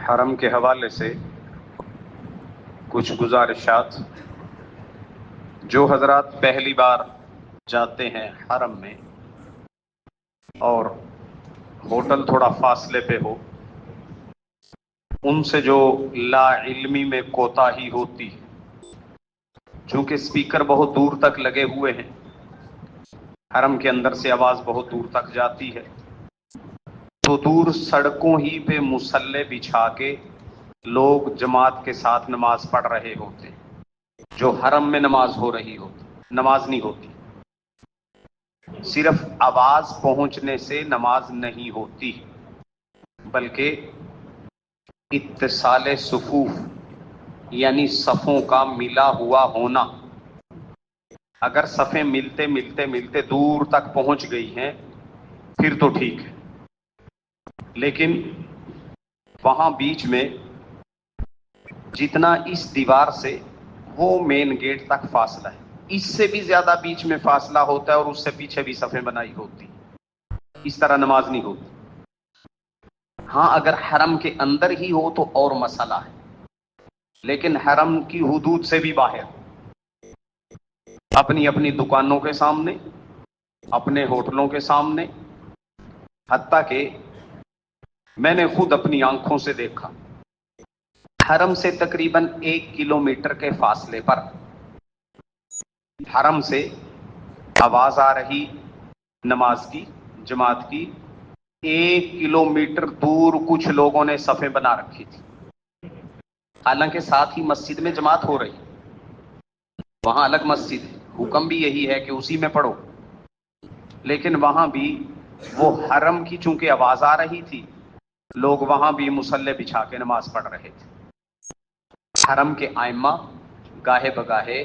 حرم کے حوالے سے کچھ گزارشات۔ جو حضرات پہلی بار جاتے ہیں حرم میں اور ہوٹل تھوڑا فاصلے پہ ہو، ان سے جو لا علمی میں کوتاہی ہوتی ہے، چونکہ اسپیکر بہت دور تک لگے ہوئے ہیں، حرم کے اندر سے آواز بہت دور تک جاتی ہے، تو دور سڑکوں ہی پہ مصلے بچھا کے لوگ جماعت کے ساتھ نماز پڑھ رہے ہوتے ہیں۔ جو حرم میں نماز ہو رہی ہوتی، نماز نہیں ہوتی، صرف آواز پہنچنے سے نماز نہیں ہوتی، بلکہ اتصال صفوف یعنی صفوں کا ملا ہوا ہونا۔ اگر صفیں ملتے ملتے ملتے دور تک پہنچ گئی ہیں پھر تو ٹھیک ہے، لیکن وہاں بیچ میں جتنا اس دیوار سے وہ مین گیٹ تک فاصلہ ہے، اس سے بھی زیادہ بیچ میں فاصلہ ہوتا ہے اور اس سے پیچھے بھی صفیں بنائی ہوتی، اس طرح نماز نہیں ہوتی۔ ہاں اگر حرم کے اندر ہی ہو تو اور مسئلہ ہے، لیکن حرم کی حدود سے بھی باہر، اپنی اپنی دکانوں کے سامنے، اپنے ہوٹلوں کے سامنے، حتیٰ کہ میں نے خود اپنی آنکھوں سے دیکھا، حرم سے تقریباً 1 کلومیٹر کے فاصلے پر حرم سے آواز آ رہی نماز کی، جماعت کی، 1 کلومیٹر دور کچھ لوگوں نے صفیں بنا رکھی تھی، حالانکہ ساتھ ہی مسجد میں جماعت ہو رہی، وہاں الگ مسجد ہے، حکم بھی یہی ہے کہ اسی میں پڑھو، لیکن وہاں بھی وہ حرم کی چونکہ آواز آ رہی تھی، لوگ وہاں بھی مصلے بچھا کے نماز پڑھ رہے تھے۔ حرم کے ائمہ گاہے بگاہے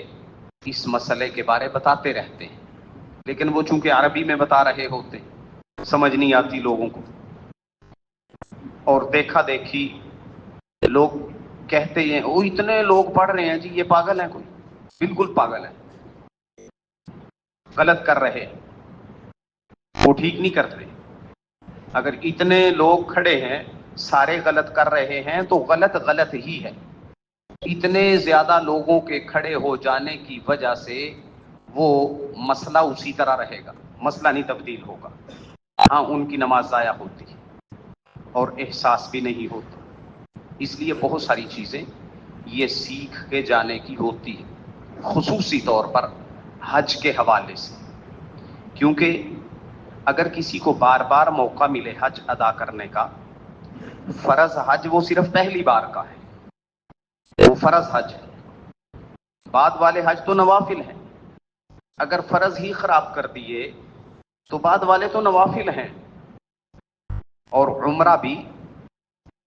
اس مسئلے کے بارے بتاتے رہتے ہیں، لیکن وہ چونکہ عربی میں بتا رہے ہوتے ہیں، سمجھ نہیں آتی لوگوں کو، اور دیکھا دیکھی لوگ کہتے ہیں وہ اتنے لوگ پڑھ رہے ہیں جی، یہ پاگل ہیں، کوئی بالکل پاگل ہے، غلط کر رہے ہیں، وہ ٹھیک نہیں کرتے۔ اگر اتنے لوگ کھڑے ہیں سارے غلط کر رہے ہیں تو غلط غلط ہی ہے، اتنے زیادہ لوگوں کے کھڑے ہو جانے کی وجہ سے وہ مسئلہ اسی طرح رہے گا، مسئلہ نہیں تبدیل ہوگا۔ ہاں ان کی نماز ضائع ہوتی ہے اور احساس بھی نہیں ہوتا، اس لیے بہت ساری چیزیں یہ سیکھ کے جانے کی ہوتی ہے، خصوصی طور پر حج کے حوالے سے، کیونکہ اگر کسی کو بار بار موقع ملے حج ادا کرنے کا، فرض حج وہ صرف پہلی بار کا ہے، وہ فرض حج ہے، بعد والے حج تو نوافل ہیں، اگر فرض ہی خراب کر دیے تو بعد والے تو نوافل ہیں۔ اور عمرہ بھی،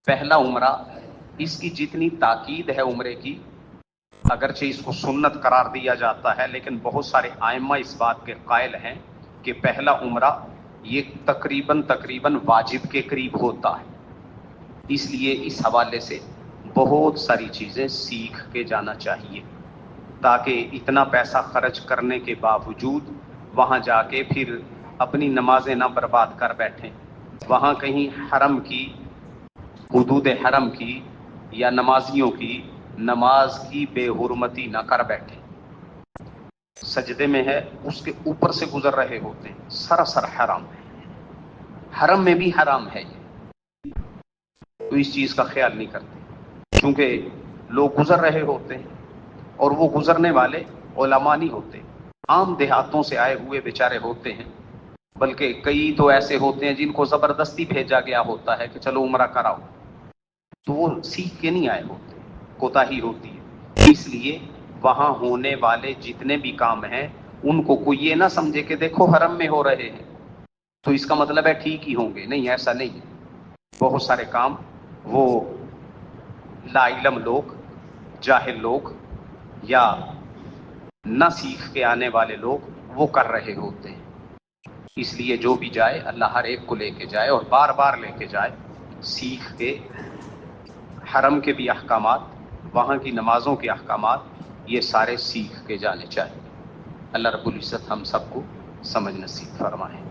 پہلا عمرہ، اس کی جتنی تاکید ہے عمرے کی، اگرچہ اس کو سنت قرار دیا جاتا ہے، لیکن بہت سارے ائمہ اس بات کے قائل ہیں کہ پہلا عمرہ یہ تقریباً واجب کے قریب ہوتا ہے، اس لیے اس حوالے سے بہت ساری چیزیں سیکھ کے جانا چاہیے، تاکہ اتنا پیسہ خرچ کرنے کے باوجود وہاں جا کے پھر اپنی نمازیں نہ برباد کر بیٹھیں، وہاں کہیں حرم کی، حدود حرم کی یا نمازیوں کی نماز کی بے حرمتی نہ کر بیٹھیں۔ سجدے میں ہے، اس کے اوپر سے گزر رہے ہوتے ہیں، سراسر حرام ہے، حرم میں بھی حرام ہے یہ، تو اس چیز کا خیال نہیں کرتے، کیونکہ لوگ گزر رہے ہوتے ہیں اور وہ گزرنے والے علماء نہیں ہوتے، عام دیہاتوں سے آئے ہوئے بیچارے ہوتے ہیں، بلکہ کئی تو ایسے ہوتے ہیں جن کو زبردستی بھیجا گیا ہوتا ہے کہ چلو عمرہ کراؤ، تو وہ سیکھ کے نہیں آئے ہوتے، کوتاہی ہوتی ہے۔ اس لیے وہاں ہونے والے جتنے بھی کام ہیں ان کو کوئی یہ نہ سمجھے کہ دیکھو حرم میں ہو رہے ہیں تو اس کا مطلب ہے ٹھیک ہی ہوں گے، نہیں، ایسا نہیں ہے۔ بہت سارے کام وہ لا علم لوگ، جاہل لوگ یا نہ سیکھ کے آنے والے لوگ وہ کر رہے ہوتے ہیں، اس لیے جو بھی جائے اللہ ہر ایک کو لے کے جائے اور بار بار لے کے جائے، سیکھ کے حرم کے بھی احکامات، وہاں کی نمازوں کے احکامات، یہ سارے سیکھ کے جانے چاہیے۔ اللہ رب العزت ہم سب کو سمجھ نصیب فرمائے۔